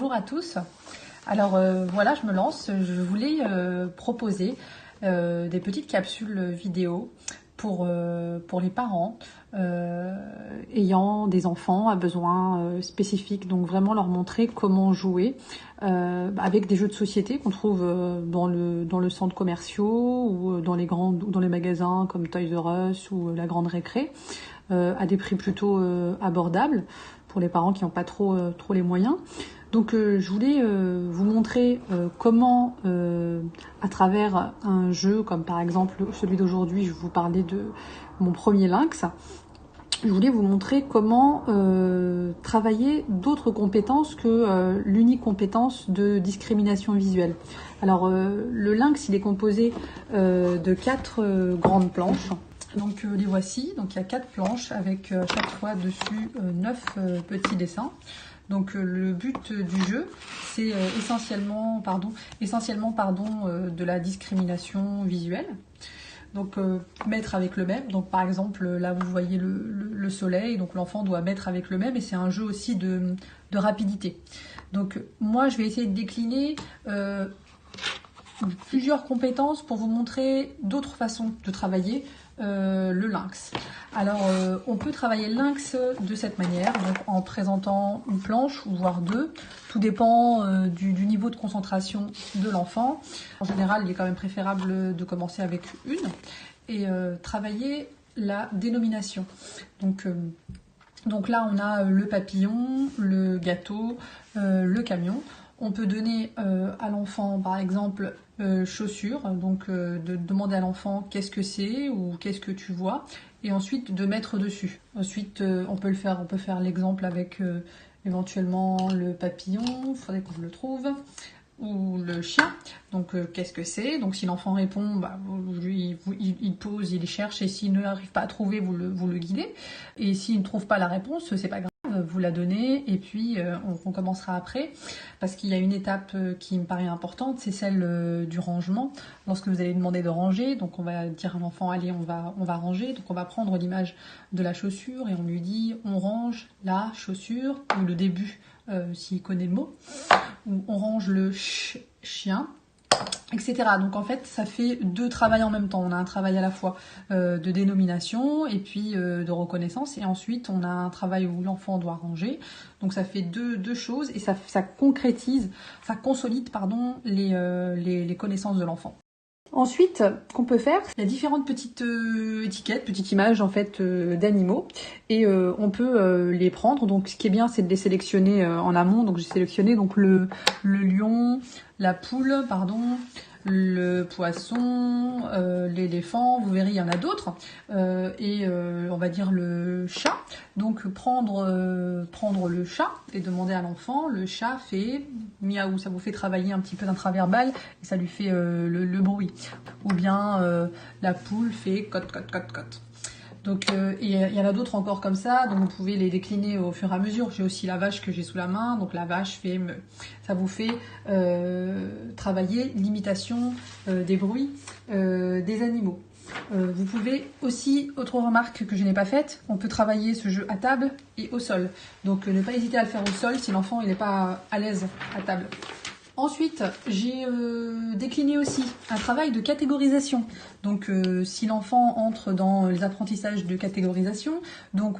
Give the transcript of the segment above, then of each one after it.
Bonjour à tous. Alors voilà, je me lance. Je voulais proposer des petites capsules vidéo pour les parents ayant des enfants à besoins spécifiques. Donc vraiment leur montrer comment jouer avec des jeux de société qu'on trouve dans le centre commerciaux ou dans les magasins comme Toys R Us ou la Grande Récré à des prix plutôt abordables pour les parents qui n'ont pas trop les moyens. Donc je voulais vous montrer comment, à travers un jeu comme par exemple celui d'aujourd'hui, je vous parlais de mon premier lynx, je voulais vous montrer comment travailler d'autres compétences que l'unique compétence de discrimination visuelle. Alors le lynx, il est composé de 4 grandes planches. Donc les voici, donc il y a 4 planches avec chaque fois dessus 9 petits dessins. Donc le but du jeu, c'est essentiellement de la discrimination visuelle. Donc mettre avec le même. Donc par exemple là vous voyez le soleil, donc l'enfant doit mettre avec le même et c'est un jeu aussi de rapidité. Donc moi je vais essayer de décliner plusieurs compétences pour vous montrer d'autres façons de travailler le lynx. Alors on peut travailler le lynx de cette manière, donc en présentant une planche ou voire 2, tout dépend du niveau de concentration de l'enfant. En général il est quand même préférable de commencer avec une et travailler la dénomination. Donc là on a le papillon, le gâteau, le camion. On peut donner à l'enfant par exemple chaussures, donc de demander à l'enfant qu'est-ce que c'est ou qu'est-ce que tu vois, et ensuite de mettre dessus. Ensuite on peut faire l'exemple avec éventuellement le papillon, il faudrait qu'on le trouve, ou le chien, donc qu'est-ce que c'est. Donc si l'enfant répond, il pose, il cherche, et s'il n'arrive pas à trouver, vous le guidez, et s'il ne trouve pas la réponse, c'est pas grave, vous la donnez et puis on commencera après, parce qu'il y a une étape qui me paraît importante, c'est celle du rangement. Lorsque vous allez demander de ranger, donc on va dire à l'enfant allez on va ranger, donc on va prendre l'image de la chaussure et on lui dit on range la chaussure, ou le début s'il connaît le mot, ou on range le chien, etc. Donc en fait ça fait 2 travails en même temps. On a un travail à la fois de dénomination et puis de reconnaissance, et ensuite on a un travail où l'enfant doit ranger. Donc ça fait deux choses et ça concrétise, ça consolide les connaissances de l'enfant. Ensuite, qu'on peut faire, il y a différentes petites étiquettes, petites images en fait d'animaux, et on peut les prendre. Donc ce qui est bien, c'est de les sélectionner en amont. Donc j'ai sélectionné donc le lion, la poule, le poisson, l'éléphant, vous verrez il y en a d'autres, et on va dire le chat. Donc prendre le chat et demander à l'enfant, le chat fait miaou, ça vous fait travailler un petit peu d'intraverbal et ça lui fait le bruit. Ou bien la poule fait cote cote cote cote. Donc il y en a d'autres encore comme ça, donc vous pouvez les décliner au fur et à mesure. J'ai aussi la vache que j'ai sous la main, donc la vache fait me. Ça vous fait travailler l'imitation des bruits des animaux. Vous pouvez aussi, autre remarque que je n'ai pas faite, on peut travailler ce jeu à table et au sol. Donc ne pas hésiter à le faire au sol si l'enfant n'est pas à l'aise à table. Ensuite, j'ai décliné aussi un travail de catégorisation. Donc, si l'enfant entre dans les apprentissages de catégorisation, donc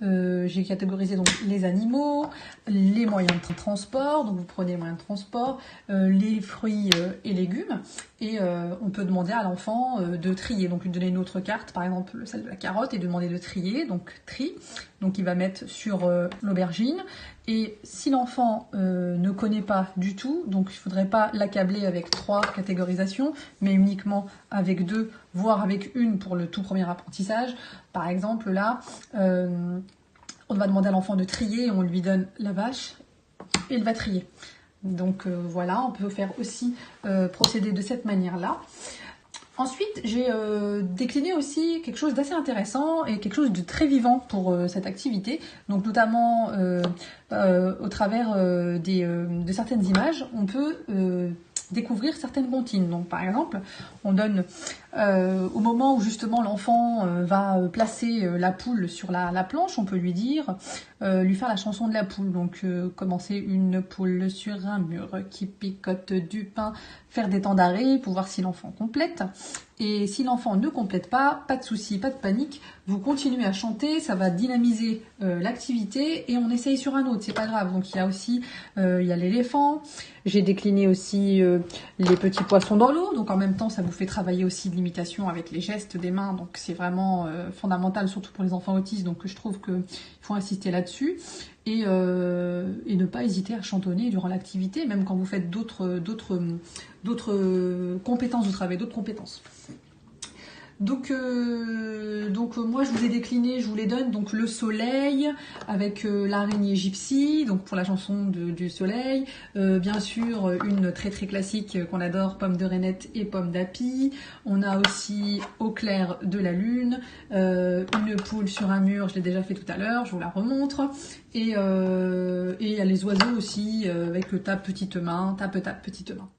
j'ai catégorisé donc les animaux, les moyens de transport. Donc, vous prenez les moyens de transport, les fruits et légumes, et on peut demander à l'enfant de trier. Donc, lui donner une autre carte, par exemple celle de la carotte, et demander de trier. Donc, tri. Donc, il va mettre sur l'aubergine. Et si l'enfant ne connaît pas du tout, donc il ne faudrait pas l'accabler avec 3 catégorisations, mais uniquement avec 2, voire avec une pour le tout premier apprentissage. Par exemple, là, on va demander à l'enfant de trier et on lui donne la vache et il va trier. Donc voilà, on peut faire aussi procéder de cette manière-là. Ensuite, j'ai décliné aussi quelque chose d'assez intéressant et quelque chose de très vivant pour cette activité. Donc notamment au travers de certaines images, on peut découvrir certaines comptines. Donc par exemple, on donne Au moment où justement l'enfant va placer la poule sur la planche, on peut lui dire, lui faire la chanson de la poule. Donc commencer une poule sur un mur qui picote du pain, faire des temps d'arrêt pour voir si l'enfant complète. Et si l'enfant ne complète pas de souci, pas de panique, vous continuez à chanter, ça va dynamiser l'activité et on essaye sur un autre, c'est pas grave. Donc il y a aussi il y a l'éléphant, j'ai décliné aussi les petits poissons dans l'eau, donc en même temps ça vous fait travailler aussi de l'imitation avec les gestes des mains, donc c'est vraiment fondamental, surtout pour les enfants autistes, donc je trouve qu'il faut insister là-dessus. Et ne pas hésiter à chantonner durant l'activité, même quand vous faites d'autres compétences, vous travaillez d'autres compétences. Donc moi je vous ai décliné, je vous les donne, donc le soleil avec l'araignée gypsy, donc pour la chanson du soleil, bien sûr une très très classique qu'on adore, pomme de reinette et pomme d'api, on a aussi au clair de la lune, une poule sur un mur, je l'ai déjà fait tout à l'heure, je vous la remontre, et il y a les oiseaux aussi avec tape petite main, tape tape petite main.